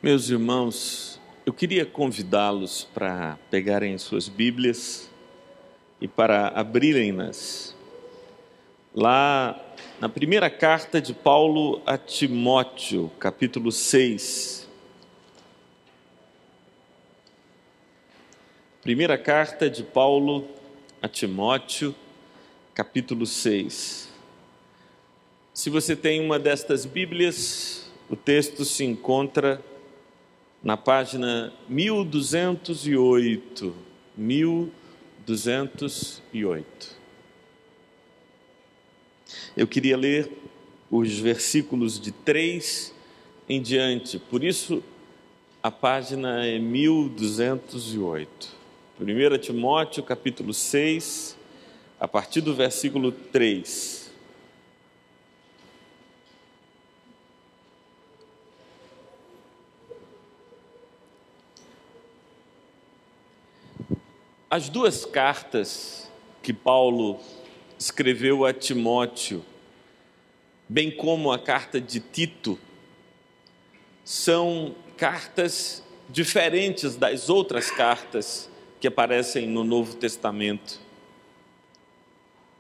Meus irmãos, eu queria convidá-los para pegarem suas Bíblias e para abrirem-nas lá na primeira carta de Paulo a Timóteo, capítulo 6. Primeira carta de Paulo a Timóteo, capítulo 6. Se você tem uma destas Bíblias, o texto se encontra na página 1208. 1208. Eu queria ler os versículos de 3 em diante, por isso a página é 1208. 1 Timóteo, capítulo 6, a partir do versículo 3. As duas cartas que Paulo escreveu a Timóteo, bem como a carta de Tito, são cartas diferentes das outras cartas que aparecem no Novo Testamento.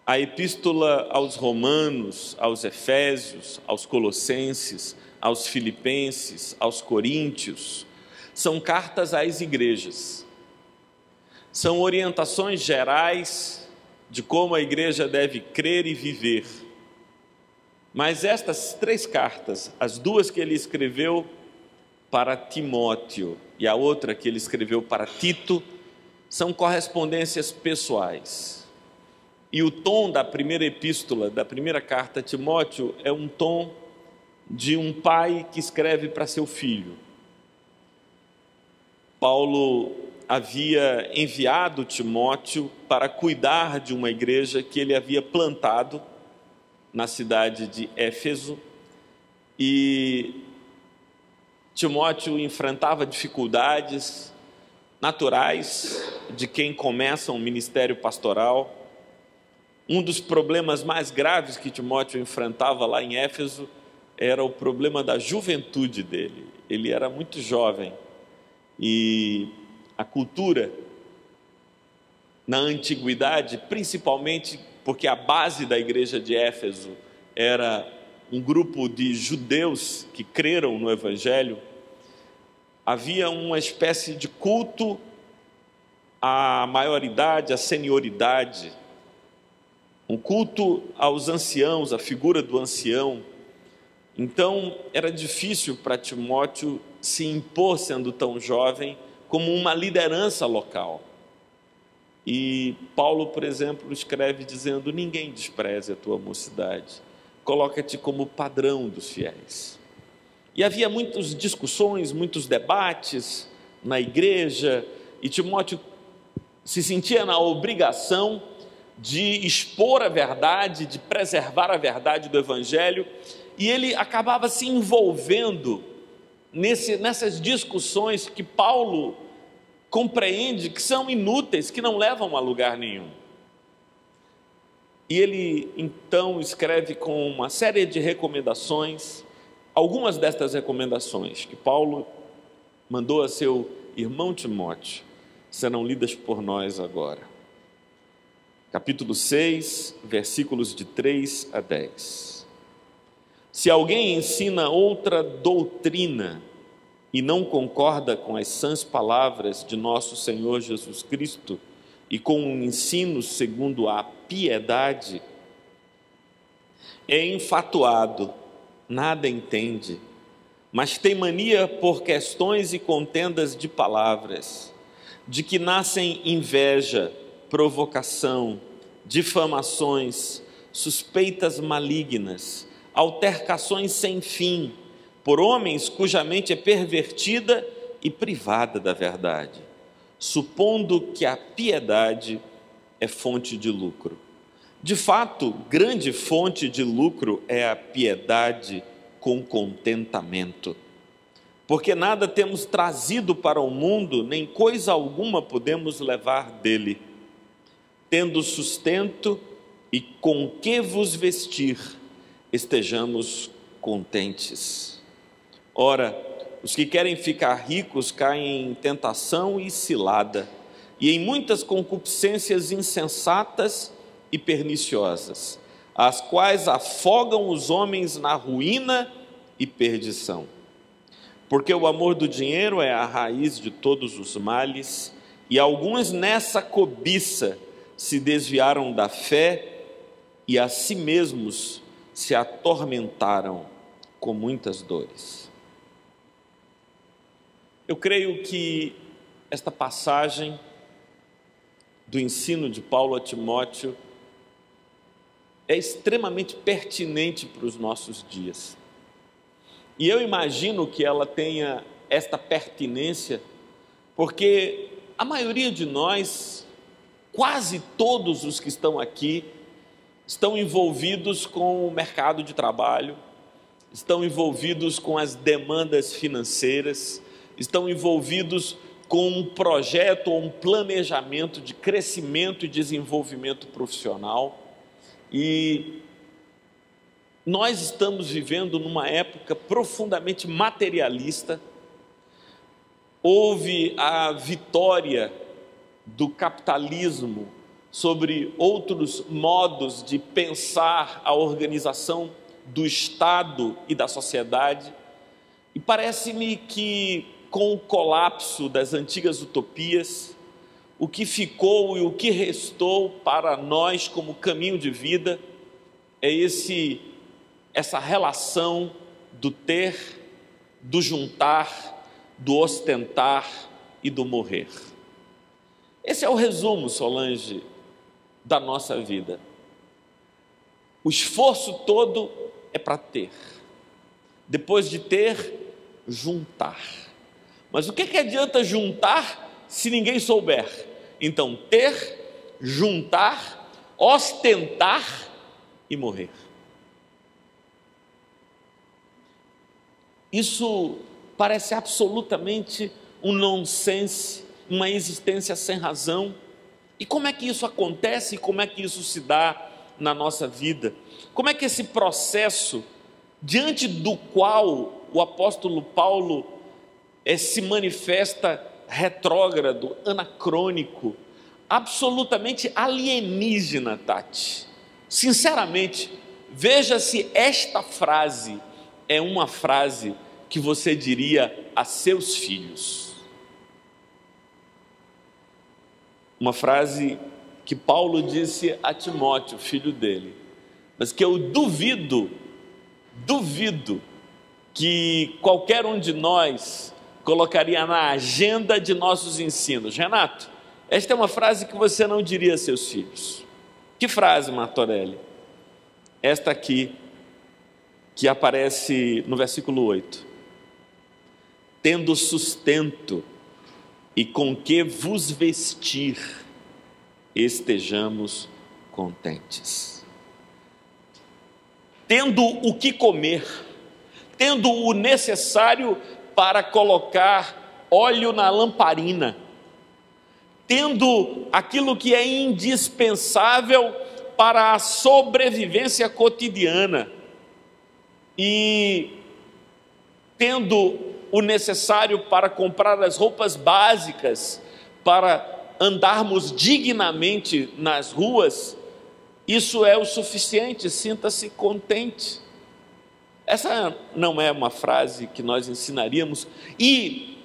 A epístola aos Romanos, aos Efésios, aos Colossenses, aos Filipenses, aos Coríntios, são cartas às igrejas. São orientações gerais de como a igreja deve crer e viver. Mas estas três cartas, as duas que ele escreveu para Timóteo e a outra que ele escreveu para Tito, são correspondências pessoais. E o tom da primeira epístola, da primeira carta a Timóteo, é um tom de um pai que escreve para seu filho. Paulo havia enviado Timóteo para cuidar de uma igreja que ele havia plantado na cidade de Éfeso, e Timóteo enfrentava dificuldades naturais de quem começa um ministério pastoral. Um dos problemas mais graves que Timóteo enfrentava lá em Éfeso era o problema da juventude dele. Ele era muito jovem e a cultura na antiguidade, principalmente porque a base da igreja de Éfeso era um grupo de judeus que creram no Evangelho, havia uma espécie de culto à maioridade, à senioridade, um culto aos anciãos, à figura do ancião. Então era difícil para Timóteo se impor, sendo tão jovem, como uma liderança local. E Paulo, por exemplo, escreve dizendo: ninguém despreze a tua mocidade, coloca-te como padrão dos fiéis. E havia muitas discussões, muitos debates na igreja, e Timóteo se sentia na obrigação de expor a verdade, de preservar a verdade do Evangelho, e ele acabava se envolvendo nessas discussões que Paulo compreende que são inúteis, que não levam a lugar nenhum. E ele então escreve com uma série de recomendações. Algumas destas recomendações que Paulo mandou a seu irmão Timóteo serão lidas por nós agora. Capítulo 6, versículos de 3 a 10. Se alguém ensina outra doutrina e não concorda com as sãs palavras de nosso Senhor Jesus Cristo e com o ensino segundo a piedade, é enfatuado, nada entende, mas tem mania por questões e contendas de palavras, de que nascem inveja, provocação, difamações, suspeitas malignas, altercações sem fim, por homens cuja mente é pervertida e privada da verdade, supondo que a piedade é fonte de lucro. De fato, grande fonte de lucro é a piedade com contentamento, porque nada temos trazido para o mundo, nem coisa alguma podemos levar dele. Tendo sustento e com que vos vestir, estejamos contentes. Ora, os que querem ficar ricos caem em tentação e cilada, e em muitas concupiscências insensatas e perniciosas, as quais afogam os homens na ruína e perdição. Porque o amor do dinheiro é a raiz de todos os males, e alguns nessa cobiça se desviaram da fé e a si mesmos se atormentaram com muitas dores. Eu creio que esta passagem do ensino de Paulo a Timóteo é extremamente pertinente para os nossos dias. E eu imagino que ela tenha esta pertinência porque a maioria de nós, quase todos os que estão aqui, estão envolvidos com o mercado de trabalho, estão envolvidos com as demandas financeiras, estão envolvidos com um projeto ou um planejamento de crescimento e desenvolvimento profissional. E nós estamos vivendo numa época profundamente materialista. Houve a vitória do capitalismo sobre outros modos de pensar a organização do Estado e da sociedade. E parece-me que, com o colapso das antigas utopias, o que ficou e o que restou para nós como caminho de vida é essa relação do ter, do juntar, do ostentar e do morrer. Esse é o resumo, Solange, da nossa vida. O esforço todo é para ter. Depois de ter, juntar. Mas o que adianta juntar se ninguém souber? Então, ter, juntar, ostentar e morrer. Isso parece absolutamente um nonsense, uma existência sem razão. E como é que isso acontece e como é que isso se dá na nossa vida? Como é que esse processo, diante do qual o apóstolo Paulo se manifesta retrógrado, anacrônico, absolutamente alienígena, Tati? Sinceramente, veja se esta frase é uma frase que você diria a seus filhos. Uma frase que Paulo disse a Timóteo, filho dele, mas que eu duvido que qualquer um de nós colocaria na agenda de nossos ensinos. Renato, esta é uma frase que você não diria a seus filhos. Que frase, Martorelli? Esta aqui, que aparece no versículo 8. Tendo sustento e com que vos vestir, estejamos contentes. Tendo o que comer, tendo o necessário para colocar óleo na lamparina, tendo aquilo que é indispensável para a sobrevivência cotidiana e tendo o necessário para comprar as roupas básicas, para andarmos dignamente nas ruas, isso é o suficiente, sinta-se contente. Essa não é uma frase que nós ensinaríamos e,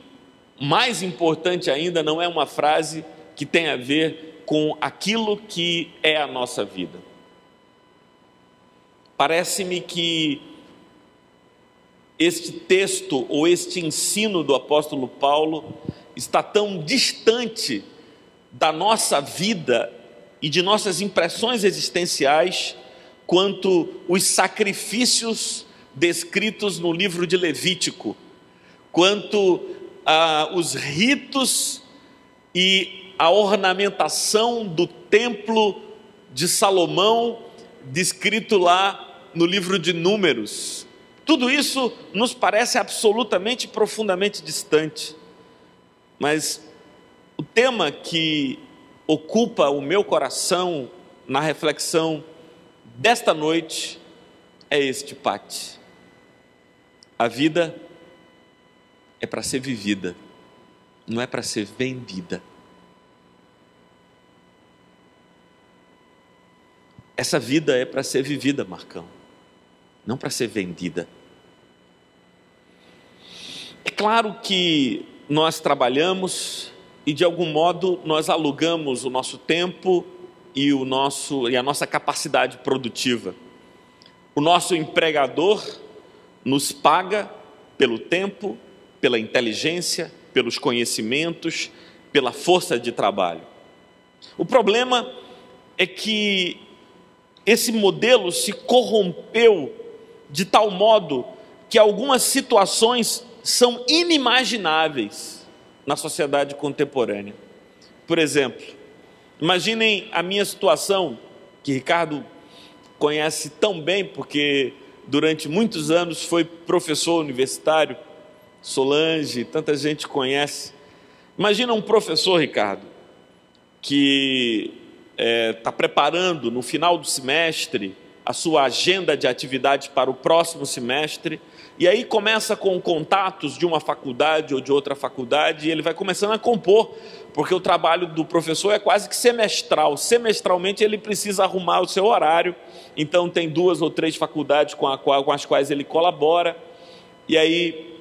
mais importante ainda, não é uma frase que tem a ver com aquilo que é a nossa vida. Parece-me que este texto ou este ensino do apóstolo Paulo está tão distante da nossa vida e de nossas impressões existenciais quanto os sacrifícios descritos no livro de Levítico, quanto os ritos e a ornamentação do templo de Salomão, descrito lá no livro de Números. Tudo isso nos parece absolutamente, profundamente distante. Mas o tema que ocupa o meu coração na reflexão desta noite é este, Pati. A vida é para ser vivida, não é para ser vendida. Essa vida é para ser vivida, Marcão, não para ser vendida. É claro que nós trabalhamos e de algum modo nós alugamos o nosso tempo e a nossa capacidade produtiva. O nosso empregador nos paga pelo tempo, pela inteligência, pelos conhecimentos, pela força de trabalho. O problema é que esse modelo se corrompeu de tal modo que algumas situações são inimagináveis na sociedade contemporânea. Por exemplo, imaginem a minha situação, que Ricardo conhece tão bem, porque durante muitos anos foi professor universitário, Solange, tanta gente conhece. Imagina um professor, Ricardo, que está preparando no final do semestre a sua agenda de atividades para o próximo semestre, e aí começa com contatos de uma faculdade ou de outra faculdade, e ele vai começando a compor, porque o trabalho do professor é quase que semestral. Semestralmente ele precisa arrumar o seu horário, então tem 2 ou 3 faculdades com as quais ele colabora, e aí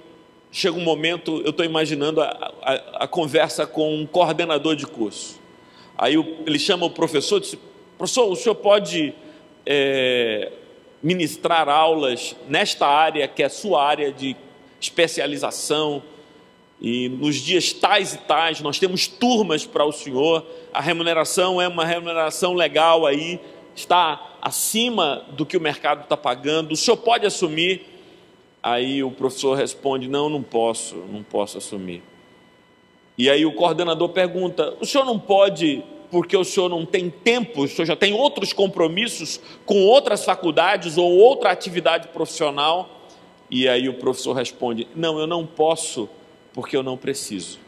chega um momento, eu estou imaginando a conversa com um coordenador de curso. Aí ele chama o professor e diz: professor, o senhor pode ministrar aulas nesta área, que é a sua área de especialização, e nos dias tais e tais nós temos turmas para o senhor, a remuneração é uma remuneração legal aí, está acima do que o mercado está pagando, o senhor pode assumir? Aí o professor responde: não posso assumir. E aí o coordenador pergunta: o senhor não pode, porque o senhor não tem tempo, o senhor já tem outros compromissos com outras faculdades ou outra atividade profissional? E aí o professor responde: não, eu não posso, porque eu não preciso.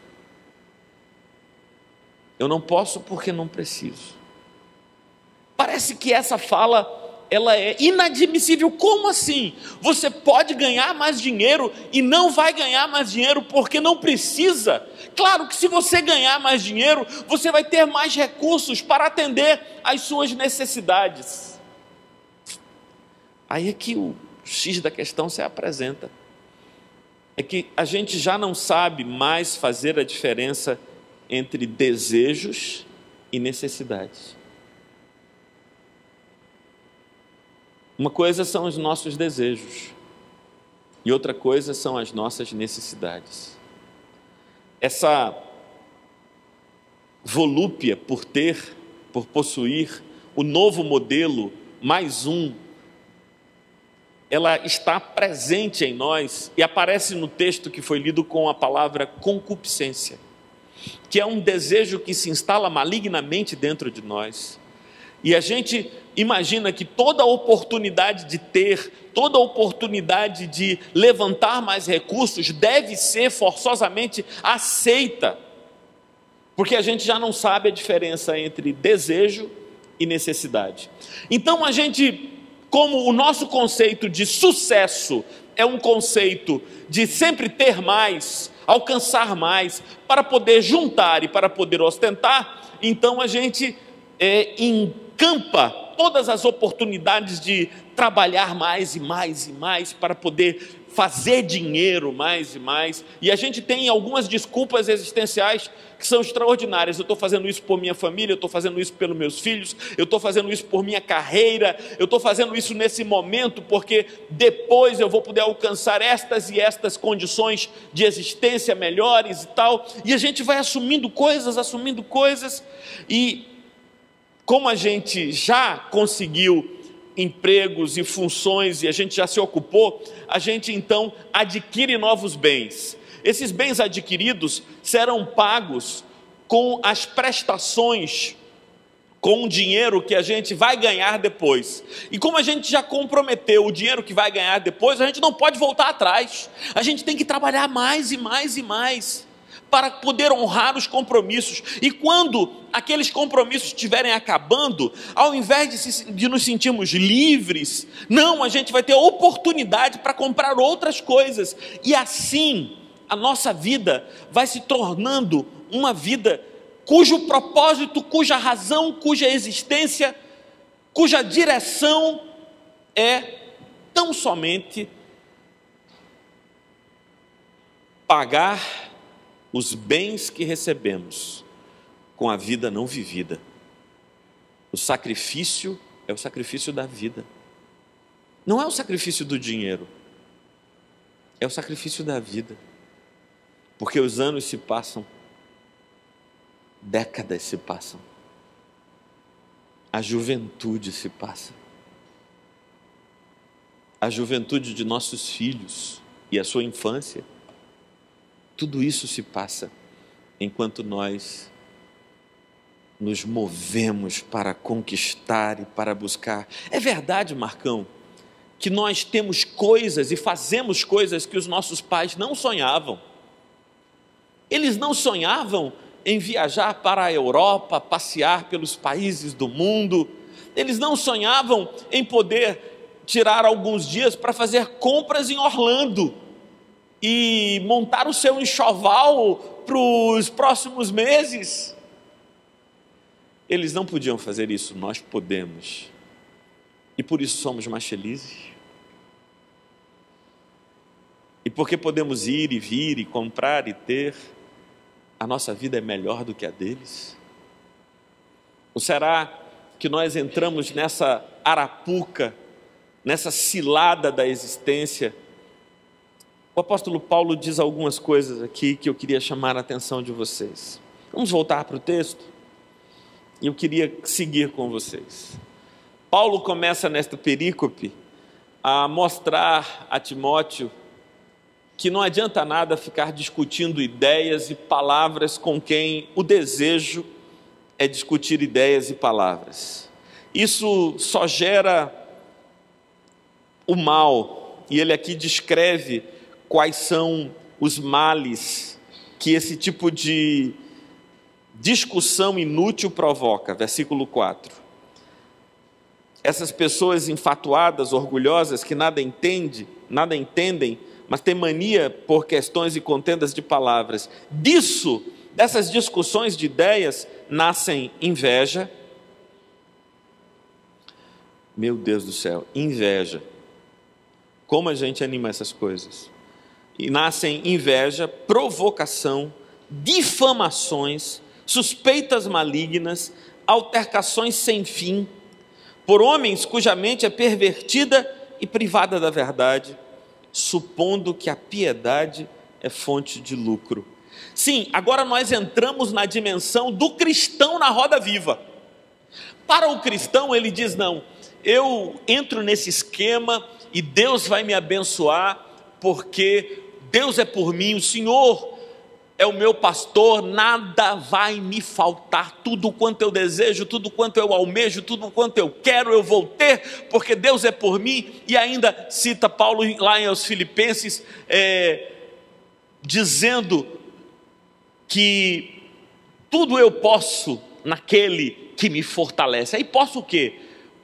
Eu não posso porque não preciso. Parece que essa fala, ela é inadmissível. Como assim? Você pode ganhar mais dinheiro e não vai ganhar mais dinheiro porque não precisa? Claro que se você ganhar mais dinheiro, você vai ter mais recursos para atender às suas necessidades. Aí é que o X da questão se apresenta. É que a gente já não sabe mais fazer a diferença entre desejos e necessidades. Uma coisa são os nossos desejos e outra coisa são as nossas necessidades. Essa volúpia por possuir o novo modelo, mais um, ela está presente em nós e aparece no texto que foi lido com a palavra concupiscência, que é um desejo que se instala malignamente dentro de nós. E a gente imagina que toda oportunidade de ter, toda oportunidade de levantar mais recursos deve ser forçosamente aceita, porque a gente já não sabe a diferença entre desejo e necessidade. Então a gente, como o nosso conceito de sucesso é um conceito de sempre ter mais, alcançar mais, para poder juntar e para poder ostentar, então a gente encampa todas as oportunidades de trabalhar mais e mais e mais para poder fazer dinheiro mais e mais, e a gente tem algumas desculpas existenciais que são extraordinárias. Eu estou fazendo isso por minha família, eu estou fazendo isso pelos meus filhos, eu estou fazendo isso por minha carreira, eu estou fazendo isso nesse momento porque depois eu vou poder alcançar estas e estas condições de existência melhores e tal, e a gente vai assumindo coisas, e como a gente já conseguiu empregos e funções e a gente já se ocupou, a gente então adquire novos bens. Esses bens adquiridos serão pagos com as prestações, com o dinheiro que a gente vai ganhar depois. E como a gente já comprometeu o dinheiro que vai ganhar depois, a gente não pode voltar atrás. A gente tem que trabalhar mais e mais e mais para poder honrar os compromissos. E quando aqueles compromissos estiverem acabando, ao invés de nos sentirmos livres, não, a gente vai ter oportunidade para comprar outras coisas. E assim, a nossa vida vai se tornando uma vida cujo propósito, cuja razão, cuja existência, cuja direção é tão somente pagar os bens que recebemos com a vida não vivida. O sacrifício é o sacrifício da vida. Não é o sacrifício do dinheiro, é o sacrifício da vida. Porque os anos se passam, décadas se passam, a juventude se passa, a juventude de nossos filhos e a sua infância, tudo isso se passa enquanto nós nos movemos para conquistar e para buscar. É verdade, Marcão, que nós temos coisas e fazemos coisas que os nossos pais não sonhavam. Eles não sonhavam em viajar para a Europa, passear pelos países do mundo. Eles não sonhavam em poder tirar alguns dias para fazer compras em Orlando e montar o seu enxoval para os próximos meses. Eles não podiam fazer isso, nós podemos. E por isso somos mais felizes. E porque podemos ir e vir e comprar e ter, a nossa vida é melhor do que a deles? Ou será que nós entramos nessa arapuca, nessa cilada da existência? O apóstolo Paulo diz algumas coisas aqui que eu queria chamar a atenção de vocês. Vamos voltar para o texto? E eu queria seguir com vocês. Paulo começa nesta perícope a mostrar a Timóteo que não adianta nada ficar discutindo ideias e palavras com quem o desejo é discutir ideias e palavras. Isso só gera o mal, e ele aqui descreve quais são os males que esse tipo de discussão inútil provoca. Versículo 4. Essas pessoas enfatuadas, orgulhosas, que nada entendem, mas têm mania por questões e contendas de palavras. Dessas discussões de ideias, nascem inveja. Meu Deus do céu, inveja. Como a gente anima essas coisas? E nascem inveja, provocação, difamações, suspeitas malignas, altercações sem fim, por homens cuja mente é pervertida e privada da verdade, supondo que a piedade é fonte de lucro. Sim, agora nós entramos na dimensão do cristão na roda viva. Para o cristão, ele diz: não, eu entro nesse esquema e Deus vai me abençoar, porque Deus é por mim, o Senhor é o meu pastor, nada vai me faltar, tudo quanto eu desejo, tudo quanto eu almejo, tudo quanto eu quero, eu vou ter, porque Deus é por mim. E ainda cita Paulo lá aos Filipenses, dizendo que tudo eu posso naquele que me fortalece. Aí posso o quê?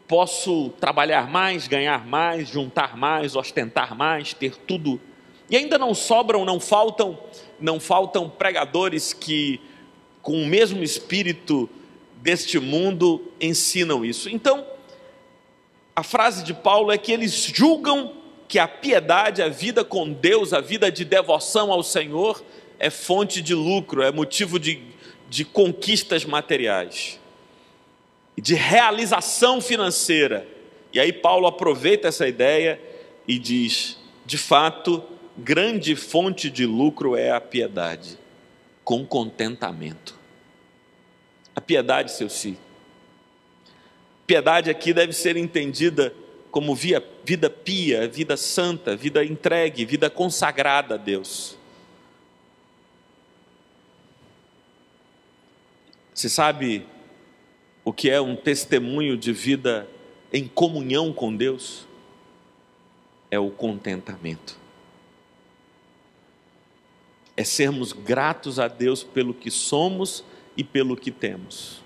Posso trabalhar mais, ganhar mais, juntar mais, ostentar mais, ter tudo. E ainda não sobram, não faltam pregadores que, com o mesmo espírito deste mundo, ensinam isso. Então, a frase de Paulo é que eles julgam que a piedade, a vida com Deus, a vida de devoção ao Senhor, é fonte de lucro, é motivo de conquistas materiais, de realização financeira. E aí Paulo aproveita essa ideia e diz: de fato, grande fonte de lucro é a piedade, com contentamento. A piedade, seu si. Piedade aqui deve ser entendida como vida pia, vida santa, vida entregue, vida consagrada a Deus. Você sabe o que é um testemunho de vida em comunhão com Deus? É o contentamento. É sermos gratos a Deus pelo que somos e pelo que temos,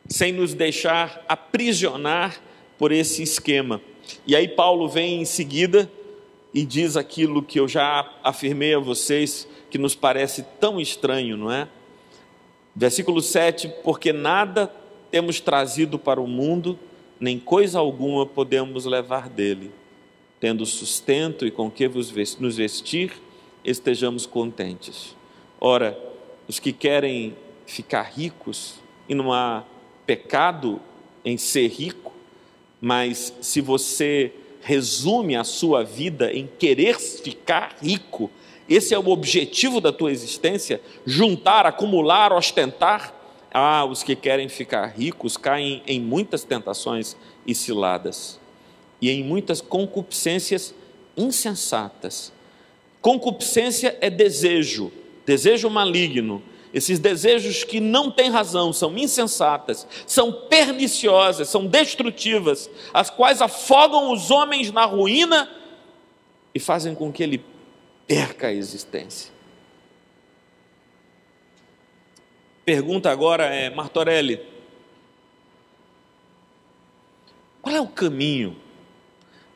sem nos deixar aprisionar por esse esquema. E aí Paulo vem em seguida e diz aquilo que eu já afirmei a vocês, que nos parece tão estranho, não é? Versículo 7, porque nada temos trazido para o mundo, nem coisa alguma podemos levar dele. Tendo sustento e com que nos vestir, estejamos contentes. Ora, os que querem ficar ricos, e não há pecado em ser rico, mas se você resume a sua vida em querer ficar rico, esse é o objetivo da tua existência, juntar, acumular, ostentar. Os que querem ficar ricos caem em muitas tentações e ciladas, e em muitas concupiscências insensatas. Concupiscência é desejo, desejo maligno. Esses desejos que não têm razão, são insensatas, são perniciosas, são destrutivas, as quais afogam os homens na ruína e fazem com que ele perca a existência. Pergunta agora é, Martorelli, qual é o caminho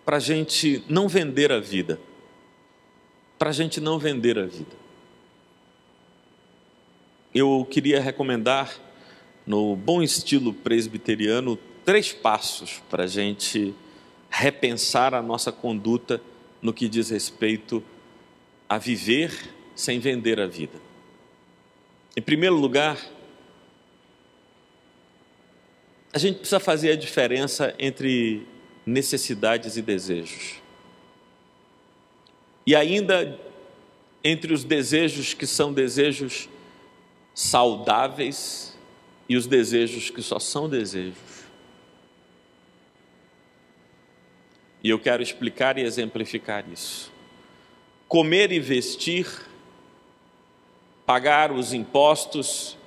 para a gente não vender a vida? Para a gente não vender a vida. Eu queria recomendar, no bom estilo presbiteriano, 3 passos para a gente repensar a nossa conduta no que diz respeito a viver sem vender a vida. Em primeiro lugar, a gente precisa fazer a diferença entre necessidades e desejos. E ainda entre os desejos que são desejos saudáveis e os desejos que só são desejos. E eu quero explicar e exemplificar isso. Comer e vestir, pagar os impostos,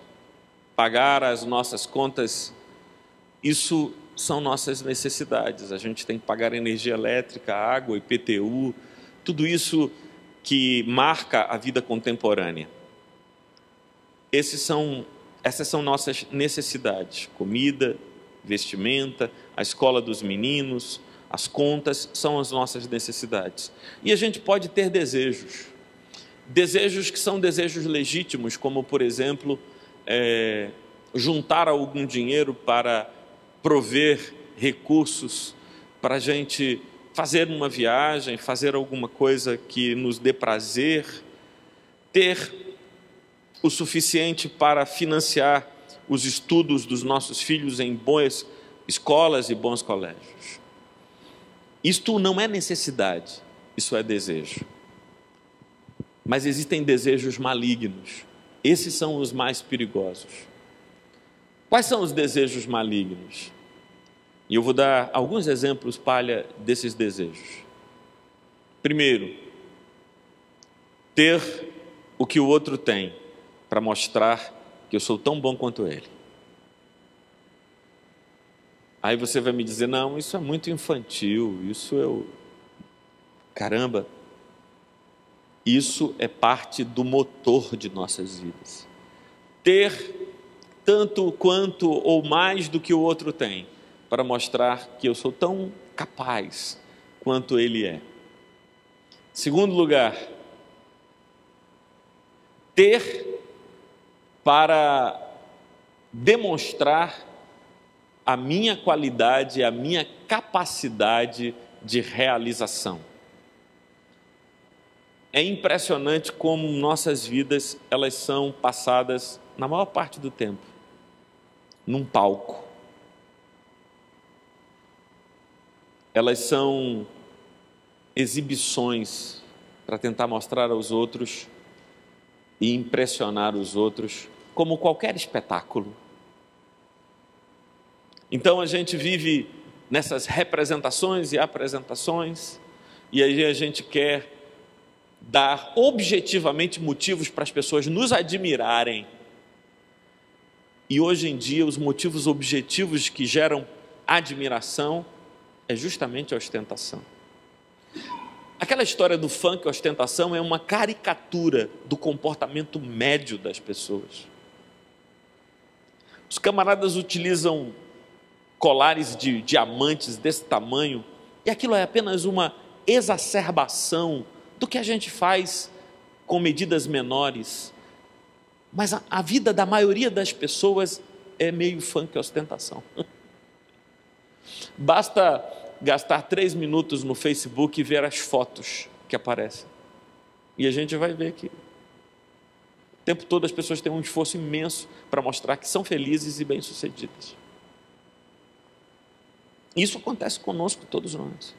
pagar as nossas contas, isso são nossas necessidades. A gente tem que pagar energia elétrica, água, IPTU, tudo isso que marca a vida contemporânea. Essas são nossas necessidades: comida, vestimenta, a escola dos meninos, as contas são as nossas necessidades. E a gente pode ter desejos que são desejos legítimos, como, por exemplo, juntar algum dinheiro para prover recursos para a gente fazer uma viagem, fazer alguma coisa que nos dê prazer, ter o suficiente para financiar os estudos dos nossos filhos em boas escolas e bons colégios. Isto não é necessidade, isso é desejo. Mas existem desejos malignos. Esses são os mais perigosos. Quais são os desejos malignos? E eu vou dar alguns exemplos palha desses desejos. Primeiro, ter o que o outro tem, para mostrar que eu sou tão bom quanto ele. Aí você vai me dizer, não, isso é muito infantil, Caramba, isso é parte do motor de nossas vidas. Ter tanto quanto ou mais do que o outro tem, para mostrar que eu sou tão capaz quanto ele é. Segundo lugar, ter para demonstrar a minha qualidade, a minha capacidade de realização. É impressionante como nossas vidas, elas são passadas, na maior parte do tempo, num palco. Elas são exibições para tentar mostrar aos outros e impressionar os outros, como qualquer espetáculo. Então a gente vive nessas representações e apresentações, e aí a gente quer dar objetivamente motivos para as pessoas nos admirarem. E hoje em dia os motivos objetivos que geram admiração é justamente a ostentação. Aquela história do funk, ostentação, é uma caricatura do comportamento médio das pessoas. Os camaradas utilizam colares de diamantes desse tamanho, e aquilo é apenas uma exacerbação do que a gente faz com medidas menores. Mas a vida da maioria das pessoas é meio funk e ostentação. Basta gastar 3 minutos no Facebook e ver as fotos que aparecem. E a gente vai ver que o tempo todo as pessoas têm um esforço imenso para mostrar que são felizes e bem-sucedidas. Isso acontece conosco, todos nós.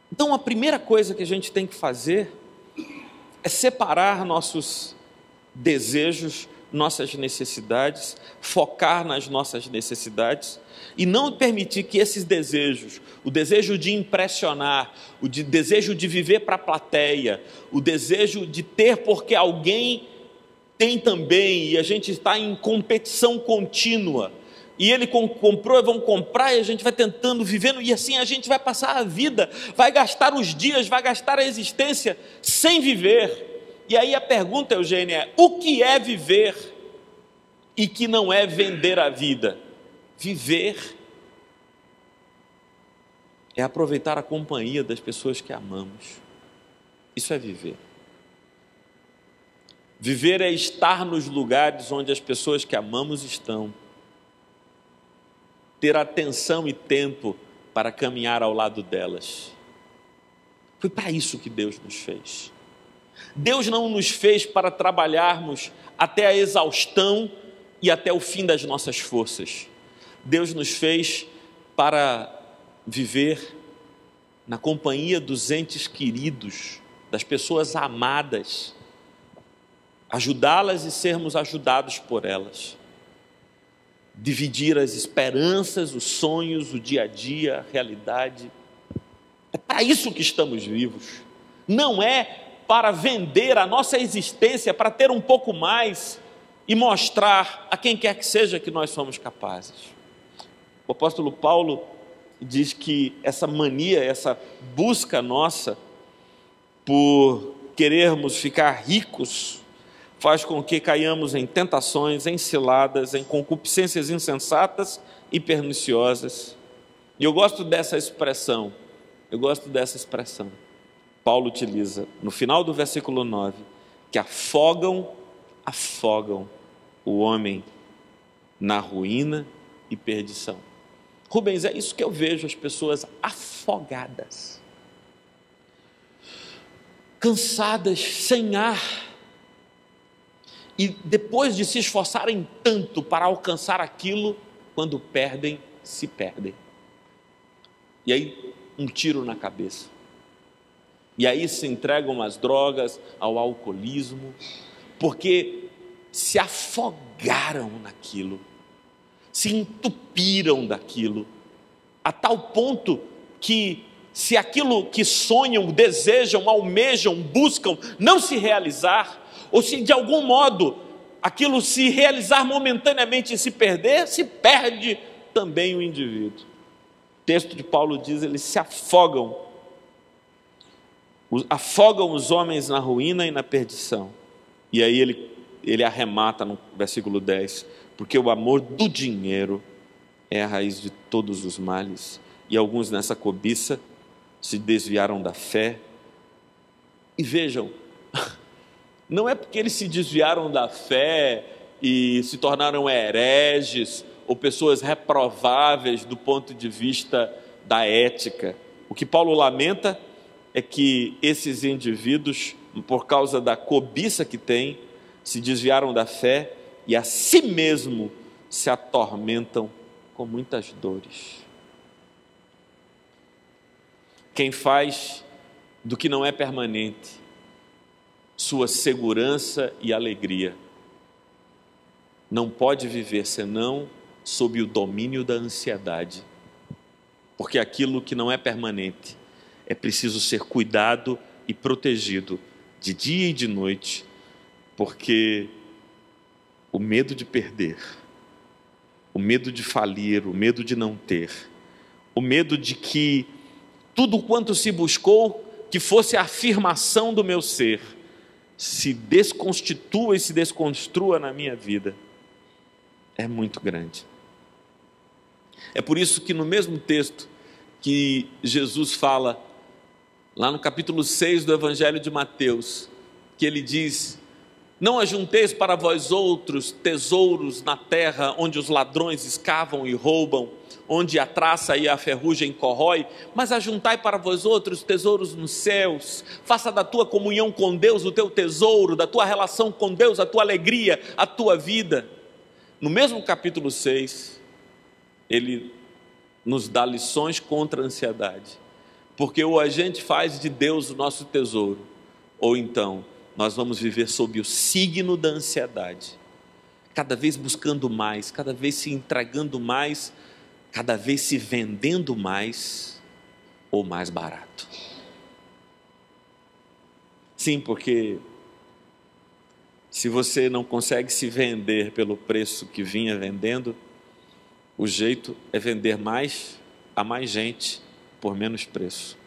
Então, a primeira coisa que a gente tem que fazer é separar nossos desejos, nossas necessidades, focar nas nossas necessidades e não permitir que esses desejos, o desejo de impressionar, desejo de viver para a plateia, o desejo de ter porque alguém tem também e a gente está em competição contínua, e ele comprou, vamos comprar, e a gente vai tentando, vivendo, e assim a gente vai passar a vida, vai gastar os dias, vai gastar a existência sem viver. E aí a pergunta, Eugênia, é: o que é viver e que não é vender a vida? Viver é aproveitar a companhia das pessoas que amamos. Isso é viver. Viver é estar nos lugares onde as pessoas que amamos estão. Ter atenção e tempo para caminhar ao lado delas. Foi para isso que Deus nos fez. Deus não nos fez para trabalharmos até a exaustão e até o fim das nossas forças. Deus nos fez para viver na companhia dos entes queridos, das pessoas amadas, ajudá-las e sermos ajudados por elas. Dividir as esperanças, os sonhos, o dia a dia, a realidade. É para isso que estamos vivos. Não é para vender a nossa existência, para ter um pouco mais e mostrar a quem quer que seja que nós somos capazes. O apóstolo Paulo diz que essa mania, essa busca nossa por querermos ficar ricos, faz com que caiamos em tentações, em ciladas, em concupiscências insensatas e perniciosas. E eu gosto dessa expressão, Paulo utiliza no final do versículo 9, que afogam o homem na ruína e perdição. Rubens, é isso que eu vejo, as pessoas afogadas, cansadas, sem ar, e depois de se esforçarem tanto para alcançar aquilo, quando perdem, se perdem. E aí, um tiro na cabeça. E aí se entregam às drogas, ao alcoolismo, porque se afogaram naquilo, se entupiram daquilo, a tal ponto que, se aquilo que sonham, desejam, almejam, buscam, não se realizar, ou se de algum modo aquilo se realizar momentaneamente e se perder, se perde também o indivíduo. O texto de Paulo diz, eles se afogam os homens na ruína e na perdição. E aí ele arremata no versículo 10, porque o amor do dinheiro é a raiz de todos os males, e alguns nessa cobiça se desviaram da fé. E vejam, não é porque eles se desviaram da fé e se tornaram hereges ou pessoas reprováveis do ponto de vista da ética. O que Paulo lamenta é que esses indivíduos, por causa da cobiça que têm, se desviaram da fé e a si mesmo se atormentam com muitas dores. Quem faz do que não é permanente sua segurança e alegria, não pode viver senão sob o domínio da ansiedade, porque aquilo que não é permanente é preciso ser cuidado e protegido de dia e de noite, porque o medo de perder, o medo de falir, o medo de não ter, o medo de que tudo quanto se buscou que fosse a afirmação do meu ser, se desconstitua e se desconstrua na minha vida, é muito grande. É por isso que no mesmo texto que Jesus fala lá no capítulo 6 do Evangelho de Mateus, que ele diz: não ajunteis para vós outros tesouros na terra, onde os ladrões escavam e roubam, onde a traça e a ferrugem corrói, mas ajuntai para vós outros tesouros nos céus. Faça da tua comunhão com Deus o teu tesouro, da tua relação com Deus a tua alegria, a tua vida. No mesmo capítulo 6, ele nos dá lições contra a ansiedade, porque ou a gente faz de Deus o nosso tesouro, ou então nós vamos viver sob o signo da ansiedade, cada vez buscando mais, cada vez se entregando mais, cada vez se vendendo mais ou mais barato. Sim, porque se você não consegue se vender pelo preço que vinha vendendo, o jeito é vender mais a mais gente por menos preço.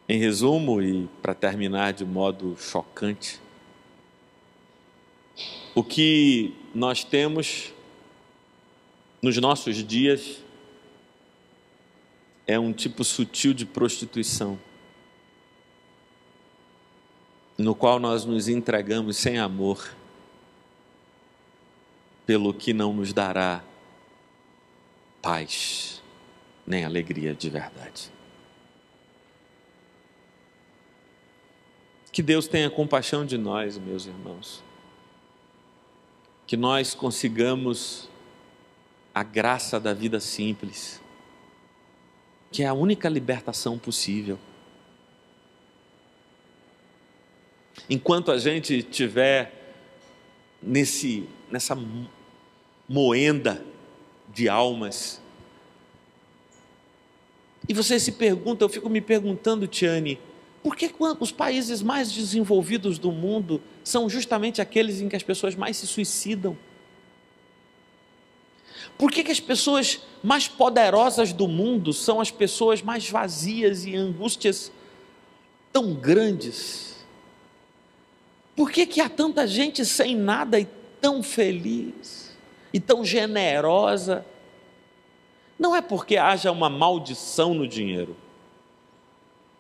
Em resumo, e para terminar de modo chocante, o que nós temos nos nossos dias é um tipo sutil de prostituição, no qual nós nos entregamos sem amor pelo que não nos dará paz nem alegria de verdade. Que Deus tenha compaixão de nós, meus irmãos. Que nós consigamos a graça da vida simples, que é a única libertação possível. Enquanto a gente estiver nessa moenda de almas, e você se pergunta, eu fico me perguntando, Tiane, por que os países mais desenvolvidos do mundo são justamente aqueles em que as pessoas mais se suicidam? Por que as pessoas mais poderosas do mundo são as pessoas mais vazias e angústias tão grandes? Por que há tanta gente sem nada e tão feliz e tão generosa? Não é porque haja uma maldição no dinheiro,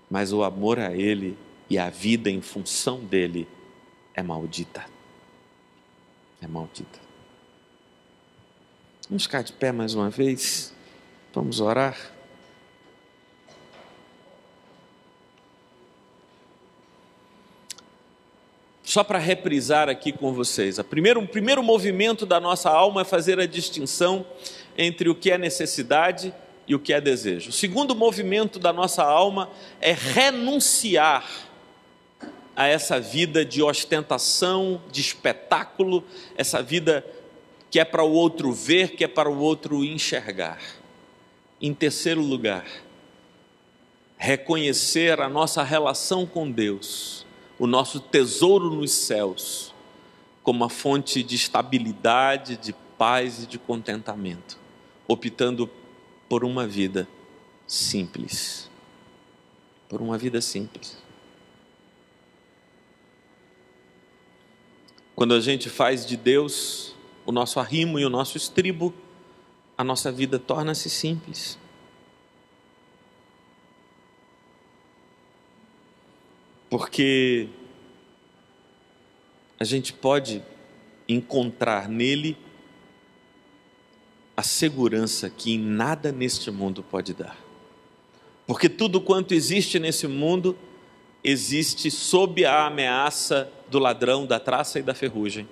mas o amor a Ele e a vida em função dEle é maldita. É maldita. Vamos ficar de pé mais uma vez? Vamos orar? Só para reprisar aqui com vocês, o primeiro movimento da nossa alma é fazer a distinção entre o que é necessidade e o que é desejo. O segundo movimento da nossa alma é renunciar a essa vida de ostentação, de espetáculo, essa vida que é para o outro ver, que é para o outro enxergar. Em terceiro lugar, reconhecer a nossa relação com Deus, o nosso tesouro nos céus, como uma fonte de estabilidade, de paz e de contentamento, optando por uma vida simples. Por uma vida simples. Quando a gente faz de Deus o nosso arrimo e o nosso estribo, a nossa vida torna-se simples. Porque a gente pode encontrar nele a segurança que em nada neste mundo pode dar. Porque tudo quanto existe nesse mundo, existe sob a ameaça do ladrão, da traça e da ferrugem,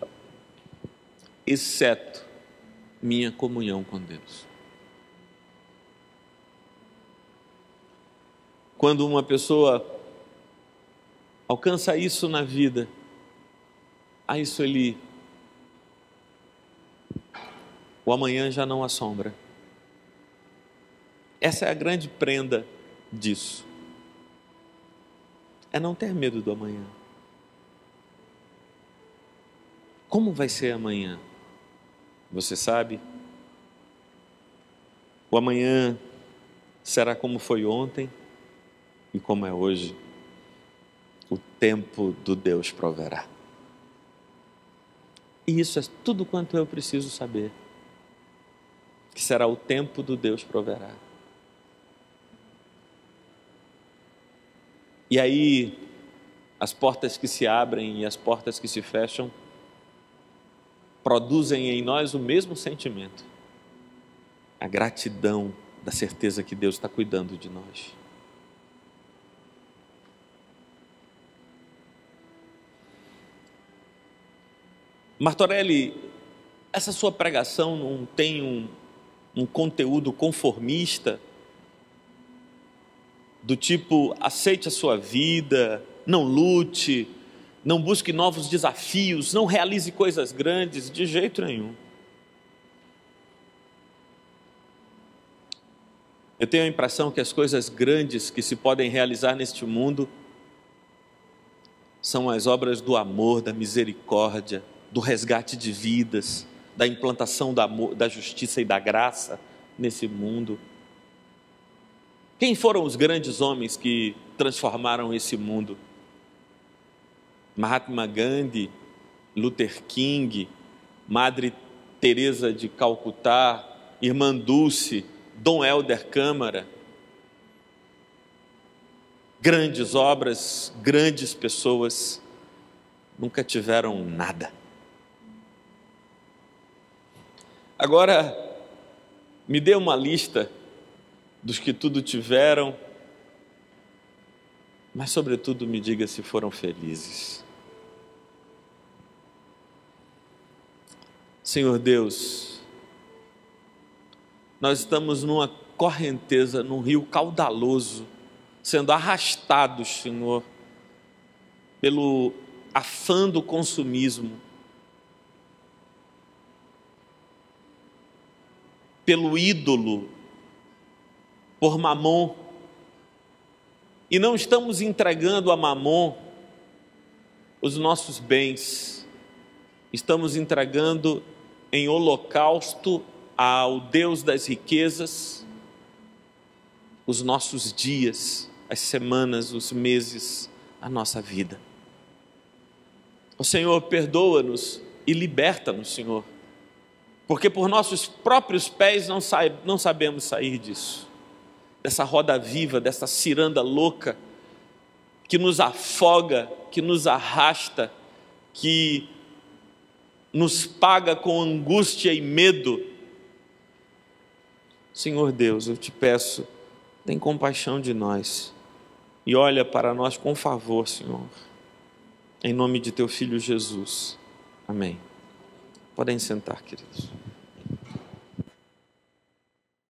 exceto minha comunhão com Deus. Quando uma pessoa alcança isso na vida, a isso o amanhã já não assombra. Essa é a grande prenda disso. É não ter medo do amanhã. Como vai ser amanhã? Você sabe? O amanhã será como foi ontem e como é hoje. O tempo do Deus proverá. E isso é tudo quanto eu preciso saber. que será o tempo do Deus proverá. E aí, as portas que se abrem e as portas que se fecham produzem em nós o mesmo sentimento: a gratidão da certeza que Deus está cuidando de nós. Martorelli, essa sua pregação não tem um conteúdo conformista, do tipo, aceite a sua vida, não lute, não busque novos desafios, não realize coisas grandes, de jeito nenhum. Eu tenho a impressão que as coisas grandes que se podem realizar neste mundo são as obras do amor, da misericórdia, do resgate de vidas, da implantação da justiça e da graça nesse mundo. Quem foram os grandes homens que transformaram esse mundo? Mahatma Gandhi, Luther King, Madre Teresa de Calcutá, Irmã Dulce, Dom Helder Câmara. Grandes obras, grandes pessoas, nunca tiveram nada. Agora, me dê uma lista dos que tudo tiveram, mas sobretudo me diga se foram felizes. Senhor Deus, nós estamos numa correnteza, num rio caudaloso, sendo arrastados, Senhor, pelo afã do consumismo, pelo ídolo, por Mamon, e não estamos entregando a Mamon os nossos bens, estamos entregando em holocausto ao Deus das riquezas os nossos dias, as semanas, os meses, a nossa vida. O Senhor, perdoa-nos e liberta-nos, Senhor, porque por nossos próprios pés não sabemos sair disso, dessa roda viva, dessa ciranda louca, que nos afoga, que nos arrasta, que nos paga com angústia e medo. Senhor Deus, eu te peço, tem compaixão de nós e olha para nós com favor, Senhor, em nome de teu Filho Jesus. Amém. Podem sentar, queridos.